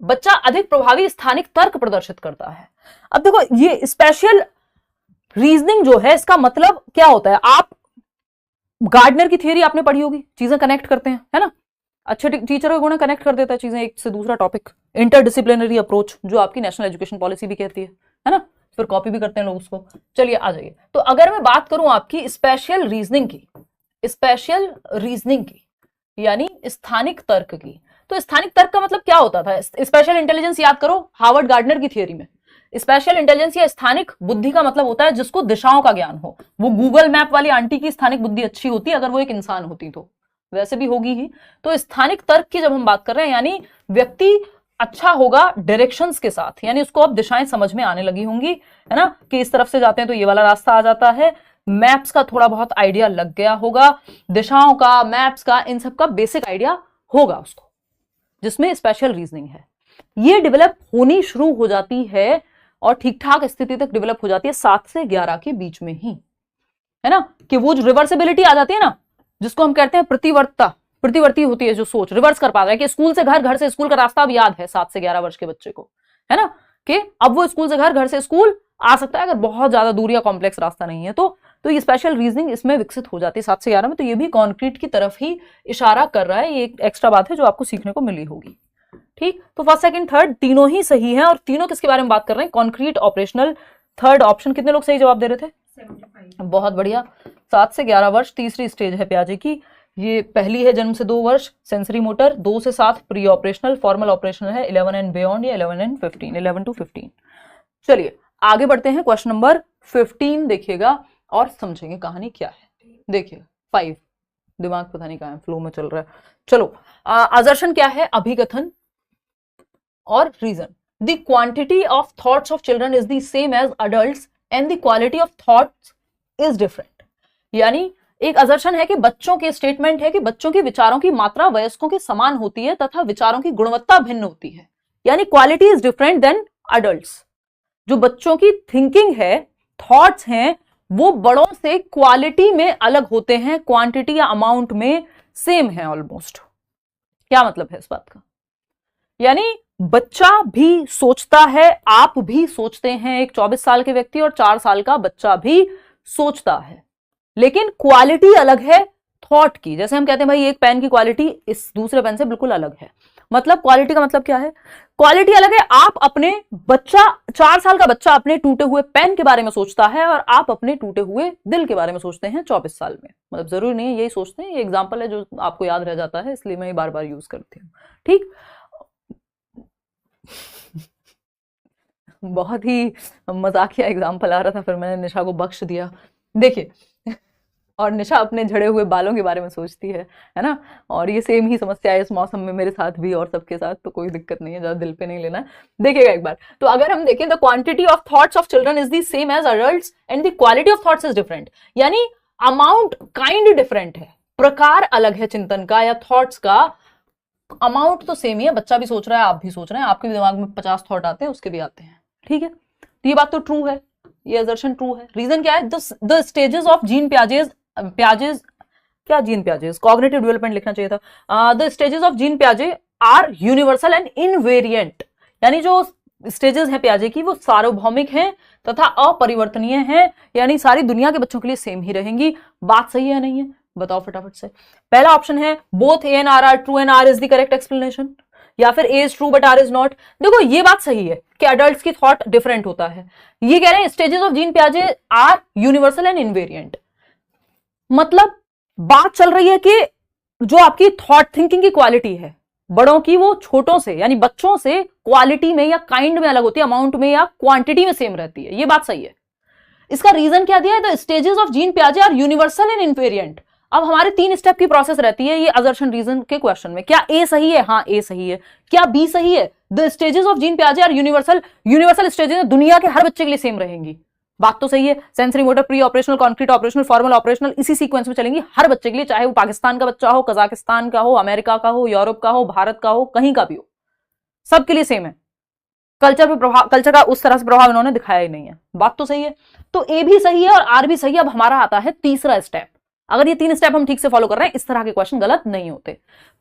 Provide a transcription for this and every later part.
बच्चा अधिक प्रभावी स्थानिक तर्क प्रदर्शित करता है। अब देखो ये स्पेशल रीजनिंग जो है इसका मतलब क्या होता है, आप गार्डनर की थियरी आपने पढ़ी होगी, चीजें कनेक्ट करते हैं, है ना, अच्छे टीचर का गुण कनेक्ट कर देता है चीजें एक से दूसरा टॉपिक, इंटरडिसिप्लिनरी अप्रोच जो आपकी नेशनल एजुकेशन पॉलिसी भी कहती है ना, फिर कॉपी भी करते हैं लोग उसको। चलिए आ जाइए, तो अगर मैं बात करूं आपकी स्पेशल रीजनिंग की, स्पेशल रीजनिंग की यानी स्थानिक तर्क की, तो स्थानिक तर्क का मतलब क्या होता था? स्पेशल इंटेलिजेंस याद करो हार्वर्ड गार्डनर की थियरी में, स्पेशल इंटेलिजेंस या स्थानिक बुद्धि का मतलब होता है जिसको दिशाओं का ज्ञान हो। वो गूगल मैप वाली आंटी की स्थानिक बुद्धि अच्छी होती है अगर वो एक इंसान होती, तो वैसे भी होगी ही। तो स्थानिक तर्क की जब हम बात कर रहे हैं यानी व्यक्ति अच्छा होगा डायरेक्शंस के साथ, यानी उसको अब दिशाएं समझ में आने लगी होंगी, है ना, कि इस तरफ से जाते हैं तो ये वाला रास्ता आ जाता है, मैप्स का थोड़ा बहुत आइडिया लग गया होगा, दिशाओं का, मैप्स का, इन सब का बेसिक आइडिया होगा उसको, जिसमें स्पेशल रीजनिंग है। ये डेवलप होनी शुरू हो जाती है और ठीक ठाक स्थिति तक डेवलप हो जाती है 7 से 11 के बीच में ही, है ना, कि वो जो रिवर्सिबिलिटी आ जाती है ना, जिसको हम कहते हैं प्रतिवर्ती होती है जो सोच, रिवर्स कर पा रहा है कि स्कूल से घर, घर से स्कूल का रास्ता अब याद है 7 से 11 वर्ष के बच्चे को, है ना, कि अब वो स्कूल से घर, घर से स्कूल आ सकता है अगर बहुत ज्यादा दूर या कॉम्प्लेक्स रास्ता नहीं है तो ये स्पेशल रीजनिंग इसमें विकसित हो जाती है 7 से 11 में। तो ये भी कॉन्क्रीट की तरफ ही इशारा कर रहा है, ये एक एक्स्ट्रा बात है जो आपको सीखने को मिली होगी। ठीक, तो फर्स्ट सेकंड थर्ड तीनों ही सही है, और तीनों किसके बारे में बात कर रहे हैं? Concrete, operational. थर्ड ऑप्शन, कितने लोग सही जवाब दे रहे थे? 75। बहुत बढ़िया। 7 से 11 वर्ष तीसरी स्टेज है प्याजे की, ये पहली है जन्म से 2 वर्ष सेंसरी मोटर, 2 से 7 प्री ऑपरेशनल, फॉर्मल ऑपरेशनल है 11 एंड बियॉन्ड या 11 एंड 15, 11 to 15। चलिए आगे बढ़ते हैं, क्वेश्चन नंबर 15 देखिएगा और समझेंगे कहानी क्या है। देखिए 5, दिमाग पता नहीं कहां है, फ्लो में चल रहा है। चलो असर्शन क्या है? अभिकथन और reason. The quantity of thoughts of children is the same as adults and the quality of thoughts is different. यानी एक असर्शन है कि बच्चों के स्टेटमेंट है कि बच्चों के विचारों की मात्रा वयस्कों के समान होती है तथा विचारों की गुणवत्ता भिन्न होती है, यानी quality is different than adults. जो बच्चों की थिंकिंग है, थॉट्स हैं, वो बड़ों से क्वालिटी में अलग होते हैं, क्वांटिटी या अमाउंट में सेम है ऑलमोस्ट। क्या मतलब है इस बात का? यानी बच्चा भी सोचता है, आप भी सोचते हैं, एक 24 साल के व्यक्ति और 4 साल का बच्चा भी सोचता है, लेकिन क्वालिटी अलग है थॉट की। जैसे हम कहते हैं भाई एक पेन की क्वालिटी इस दूसरे पेन से बिल्कुल अलग है, मतलब क्वालिटी का मतलब क्या है? क्वालिटी अलग है। आप अपने बच्चा 4 साल का बच्चा अपने टूटे हुए पेन के बारे में सोचता है और आप अपने टूटे हुए दिल के बारे में सोचते हैं 24 साल में। मतलब जरूरी नहीं है यही सोचते हैं, ये एग्जांपल है जो आपको याद रह जाता है, इसलिए मैं बार बार यूज करती हूँ। ठीक, बहुत ही मजाकिया एग्जाम्पल आ रहा था, फिर मैंने निशा को बख्श दिया। देखिए, और निशा अपने झड़े हुए बालों के बारे में सोचती है ना, और ये सेम ही समस्या है इस मौसम में मेरे साथ भी और सबके साथ, तो कोई दिक्कत नहीं है, ज्यादा दिल पे नहीं लेना। देखिएगा एक बार, तो अगर हम देखें the quantity of thoughts of children is the same as adults and the quality of thoughts is different, यानी अमाउंट काइंड डिफरेंट है, प्रकार अलग है चिंतन का या थॉट्स का, अमाउंट तो सेम ही है, बच्चा भी सोच रहा है, आप भी सोच रहे हैं, आपके भी दिमाग में 50 थॉट आते हैं, उसके भी आते हैं। ठीक है, तो ये बात तो ट्रू है, ये असर्शन ट्रू है। रीजन क्या है? The stages of Jean Piaget's cognitive development लिखना चाहिए था। द स्टेजेस ऑफ जीन प्याजे आर यूनिवर्सल एंड इनवेरिएंट, यानी जो स्टेजेस हैं प्याजे की वो सार्वभौमिक हैं तथा अपरिवर्तनीय हैं, यानी सारी दुनिया के बच्चों के लिए सेम ही रहेंगी। बात सही है नहीं है? बताओ फटाफट से। पहला ऑप्शन है both A and R are true and R is the correct explanation, या फिर A is true but R is not. देखो ये बात सही है कि अडल्ट्स की थॉट डिफरेंट होता है। ये कह रहे हैं स्टेजेस ऑफ जीन प्याजे आर यूनिवर्सल एंड इनवेरिएंट, मतलब बात चल रही है कि जो आपकी थॉट थिंकिंग की क्वालिटी है बड़ों की, वो छोटों से यानी बच्चों से क्वालिटी में या काइंड में अलग होती है, अमाउंट में या क्वांटिटी में सेम रहती है। ये बात सही है। इसका रीजन क्या दिया है? द स्टेजेस ऑफ जीन प्याजे आर यूनिवर्सल एंड इनवेरिएंट। अब हमारे 3 स्टेप की प्रोसेस रहती है ये असर्शन रीजन के क्वेश्चन में। क्या ए सही है? हाँ ए सही है। क्या बी सही है? द स्टेजेस ऑफ जीन प्याजे आर यूनिवर्सल, यूनिवर्सल स्टेजेस दुनिया के हर बच्चे के लिए सेम रहेंगी। बात तो सही है। Sensory motor, pre operational, concrete operational, formal operational, इसी सीक्वेंस में चलेंगी हर बच्चे के लिए, चाहे वो पाकिस्तान का बच्चा हो, कजाकिस्तान का हो, अमेरिका का हो, यूरोप का हो, भारत का हो, कहीं का भी हो, सबके लिए सेम है। कल्चर पे प्रभाव, कल्चर का उस तरह से प्रभाव इन्होंने दिखाया ही नहीं है। बात तो सही है। तो ए भी सही है और आर भी सही है। अब हमारा आता है तीसरा स्टेप। अगर ये 3 स्टेप हम ठीक से फॉलो कर रहे हैं, इस तरह के क्वेश्चन गलत नहीं होते।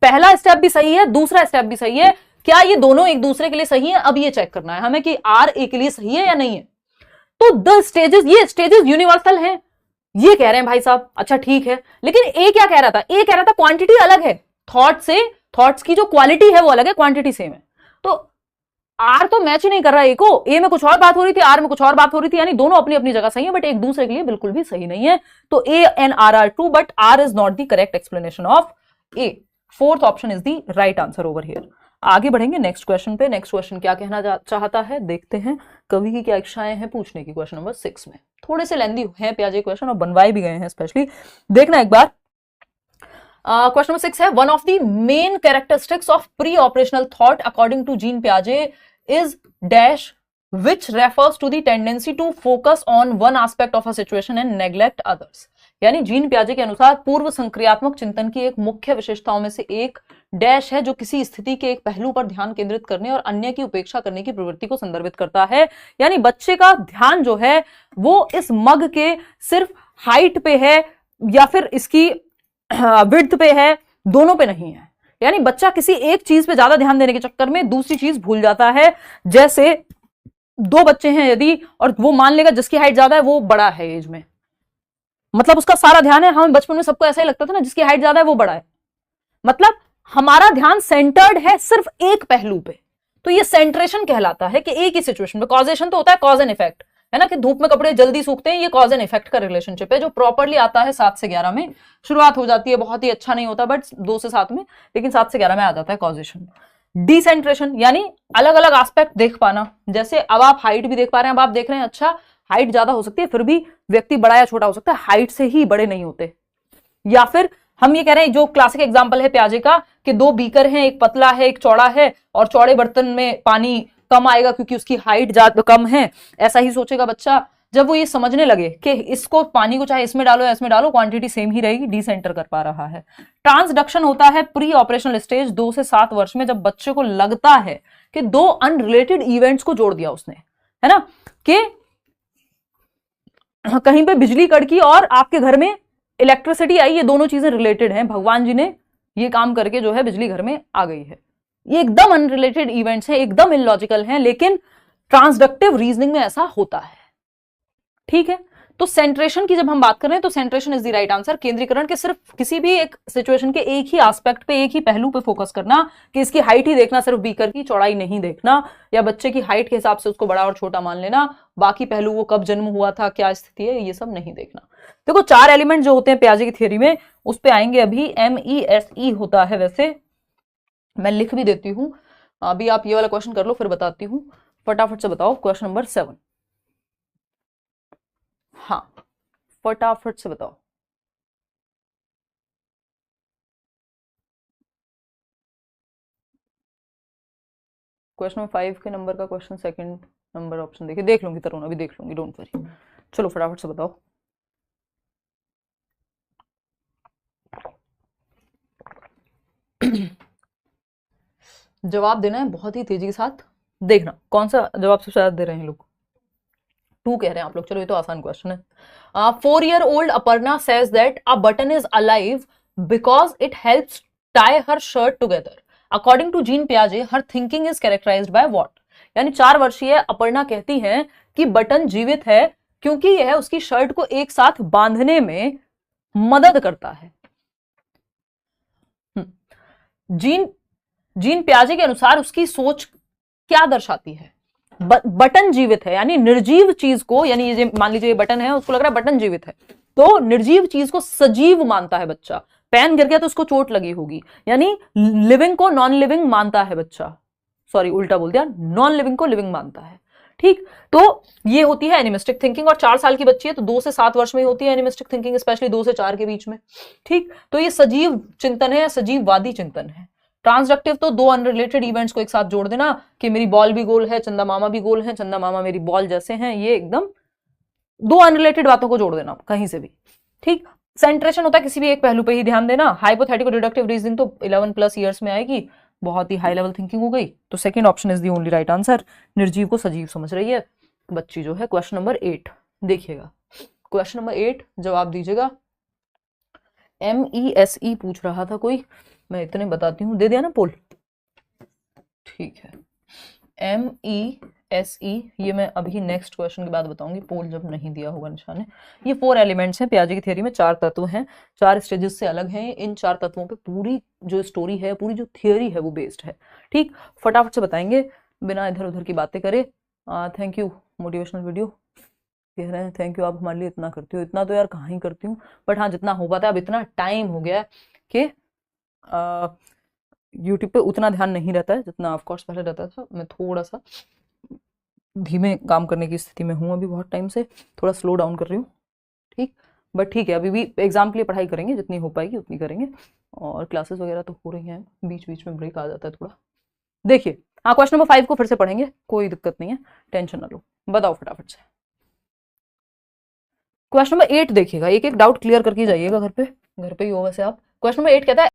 पहला स्टेप भी सही है, दूसरा स्टेप भी सही है, क्या ये दोनों एक दूसरे के लिए सही है, अब ये चेक करना है हमें कि आर ए के लिए सही है या नहीं है। तो द स्टेजेस, ये स्टेजेस यूनिवर्सल हैं, ये कह रहे हैं भाई साहब, अच्छा ठीक है। लेकिन ए क्या कह रहा था, ए कह रहा था क्वांटिटी अलग है, थॉट से, थॉट्स की जो क्वालिटी है वो अलग है, क्वांटिटी सेम है। तो आर तो मैच ही नहीं कर रहा ए को, ए में कुछ और बात हो रही थी, आर में कुछ और बात हो रही थी, यानी दोनों अपनी अपनी जगह सही है बट एक दूसरे के लिए बिल्कुल भी सही नहीं है। तो A and R are true but R is not the correct explanation of A. Fourth option is the right answer over here. आगे बढ़ेंगे नेक्स्ट क्वेश्चन पे। नेक्स्ट क्वेश्चन क्या कहना चाहता है, देखते हैं कवि की क्या इच्छाएं हैं पूछने की। क्वेश्चन नंबर 6 में थोड़े से लेंदी हैं प्याजे क्वेश्चन और बनवाए भी गए हैं स्पेशली, देखना एक बार। क्वेश्चन नंबर 6 है, one of the main characteristics of pre operational thought according to Jean पियाजे is dash which refers to the tendency to focus on one aspect of a situation and neglect others। यानी gene पियाजे के अनुसार पूर्व संक्रियात्मक चिंतन की एक मुख्य विशेषताओं में से एक डैश है जो किसी स्थिति के एक पहलू पर ध्यान केंद्रित करने और अन्य की उपेक्षा करने की प्रवृत्ति को संदर्भित करता है। यानी बच्चे का ध्यान जो है वो इस मग के सिर्फ हाइट पे है या फिर इसकी विड्थ पे है, दोनों पे नहीं है। यानी बच्चा किसी एक चीज पे ज्यादा ध्यान देने के चक्कर में दूसरी चीज भूल जाता है। जैसे दो बच्चे हैं यदि, और वो मान लेगा जिसकी हाइट ज्यादा है वो बड़ा है एज में, मतलब उसका सारा ध्यान है, हम बचपन में सबको ऐसा ही लगता था ना, जिसकी हाइट ज्यादा है वो बड़ा है, मतलब हमारा ध्यान सेंटर्ड है सिर्फ एक पहलू पे। तो ये सेंट्रेशन कहलाता है कि एक ही सिचुएशन में। कॉजेशन तो होता है कॉज एंड इफेक्ट, है ना, कि धूप में कपड़े जल्दी सूखते हैं, ये कॉज एंड इफेक्ट का रिलेशनशिप है जो प्रॉपरली आता है 7 से 11 में। शुरुआत हो जाती है, बहुत ही अच्छा नहीं होता बट 2 से 7 में, लेकिन 7 से 11 में आ जाता है कॉजेशन। डिसेंट्रेशन यानी अलग अलग एस्पेक्ट देख पाना, जैसे अब आप हाइट भी देख पा रहे हैं, अब आप देख रहे हैं अच्छा हाइट ज्यादा हो सकती है फिर भी व्यक्ति बड़ा या छोटा हो सकता है, हाइट से ही बड़े नहीं होते। या फिर हम ये कह रहे हैं, जो क्लासिक एग्जांपल है प्याजे का, कि 2 बीकर हैं, एक पतला है एक चौड़ा है, और चौड़े बर्तन में पानी कम आएगा क्योंकि उसकी हाइट ज्यादा कम है। ऐसा ही सोचेगा बच्चा जब वो ये समझने लगे कि इसको पानी को चाहे इसमें डालो या इसमें डालो क्वांटिटी सेम ही रहेगी, डिसेंटर कर पा रहा है। ट्रांसडक्शन होता है प्री ऑपरेशनल स्टेज 2 से 7 वर्ष में, जब बच्चे को लगता है कि 2 अनरिलेटेड इवेंट्स को जोड़ दिया उसने, है ना, कि कहीं पे बिजली कड़की और आपके घर में इलेक्ट्रिसिटी आई, ये दोनों चीजें रिलेटेड हैं, भगवान जी ने ये काम करके जो है बिजली घर में आ गई है। ये एकदम अनरिलेटेड इवेंट्स हैं, एकदम इलॉजिकल हैं, लेकिन ट्रांसडक्टिव रीजनिंग में ऐसा होता है। ठीक है, तो सेंट्रेशन की जब हम बात कर रहे हैं तो सेंट्रेशन इज द राइट आंसर। केंद्रीकरण के सिर्फ किसी भी एक सिचुएशन के एक ही एस्पेक्ट पे, एक ही पहलू पे फोकस करना, कि इसकी हाइट ही देखना, सिर्फ बीकर की चौड़ाई नहीं देखना, या बच्चे की हाइट के हिसाब से उसको बड़ा और छोटा मान लेना, बाकी पहलू वो कब जन्म हुआ था, क्या स्थिति है, ये सब नहीं देखना। देखो 4 एलिमेंट जो होते हैं पियाजे की थ्योरी में, उस पे आएंगे अभी। MESE होता है, वैसे मैं लिख भी देती हूं, अभी आप ये वाला क्वेश्चन कर लो फिर बताती हूं। फटाफट से बताओ क्वेश्चन नंबर 7। हाँ फटाफट से बताओ। क्वेश्चन नंबर 5 के नंबर का क्वेश्चन सेकंड नंबर ऑप्शन देखिए, देख लूंगी तरुण, अभी देख लूंगी, डोंट वरी। चलो फटाफट से बताओ। जवाब देना है बहुत ही तेजी के साथ, देखना कौन सा जवाब सबसे ज्यादा दे रहे हैं लोग। 2 कह रहे हैं आप लोग, चलो ये तो आसान क्वेश्चन है। 4-year-old Aparna says that a button is alive because it helps tie her shirt together. According to Jean Piaget, her thinking is characterized by what? यानी 4 वर्षीय अपर्णा कहती हैं कि बटन जीवित है क्योंकि यह उसकी शर्ट को एक साथ बांधने में मदद करता है। जीन पियाजे के अनुसार उसकी सोच क्या दर्शाती है? बटन जीवित है, यानी निर्जीव चीज को, यानी ये मान लीजिए ये बटन है, उसको लग रहा है बटन जीवित है, तो निर्जीव चीज को सजीव मानता है बच्चा। पेन गिर गया तो उसको चोट लगी होगी, यानी लिविंग को नॉन लिविंग मानता है बच्चा, सॉरी उल्टा बोल दिया, नॉन लिविंग को लिविंग मानता है। ठीक, तो ये होती है एनिमिस्टिक थिंकिंग, और 4 साल की बच्ची है तो 2 से 7 वर्ष में ही होती है एनिमिस्टिक थिंकिंग, स्पेशली 2 से 4 के बीच में। ठीक, तो ये सजीव चिंतन है, सजीववादी चिंतन है। ट्रांसडक्टिव तो 2 अनरिलेटेड इवेंट्स को एक साथ जोड़ देना, कि मेरी बॉल भी गोल है, चंदा मामा भी गोल है, चंदा मामा मेरी बॉल जैसे हैं, ये एकदम 2 अनरिलेटेड बातों को जोड़ देना कहीं से भी। ठीक, सेंट्रेशन होता है किसी भी एक पहलू पे ही ध्यान देना। हाइपोथेटिकल डिडक्टिव रीजनिंग तो 11+ ईयर्स में आएगी, बहुत ही हाई लेवल थिंकिंग हो गई। तो second option is the only right answer. निर्जीव को सजीव समझ रही है बच्ची जो है। क्वेश्चन नंबर 8 देखिएगा, क्वेश्चन नंबर 8 जवाब दीजिएगा। MESE पूछ रहा था कोई, मैं इतने बताती हूँ, दे दिया ना पोल, ठीक है, MESE ये मैं अभी नेक्स्ट क्वेश्चन के बाद बताऊंगी, पोल जब नहीं दिया होगा निशान ने। ये 4 एलिमेंट्स हैं पियाजे की थ्योरी में, 4 तत्व हैं, 4 स्टेजेस से अलग हैं। इन 4 तत्वों पे पूरी जो स्टोरी है, पूरी जो थियोरी है वो बेस्ड है। ठीक, फटाफट से बताएंगे बिना इधर उधर की बातें करे। थैंक यू मोटिवेशनल वीडियो कह रहे हैं, थैंक यू आप हमारे लिए इतना करती हो। इतना तो यार कहाँ ही करती हूँ, बट हाँ जितना हो पाता है। अब इतना टाइम हो गया है कि यूट्यूब पे उतना ध्यान नहीं रहता है जितना ऑफ कोर्स पहले रहता था। मैं थोड़ा सा धीमे काम करने की स्थिति में हूँ अभी, बहुत टाइम से थोड़ा स्लो डाउन कर रही हूँ। ठीक, बट ठीक है, अभी भी एग्जाम के लिए पढ़ाई करेंगे, जितनी हो पाएगी उतनी करेंगे। और क्लासेस वगैरह तो हो रही हैं, बीच बीच में ब्रेक आ जाता है थोड़ा। देखिए, हाँ क्वेश्चन नंबर 5 को फिर से पढ़ेंगे, कोई दिक्कत नहीं है, टेंशन ना लो। बताओ फटाफट से क्वेश्चन नंबर 8 देखिएगा, एक एक डाउट क्लियर करके जाइएगा घर पे ही हो वैसे आप। क्वेश्चन नंबर 8 कहता है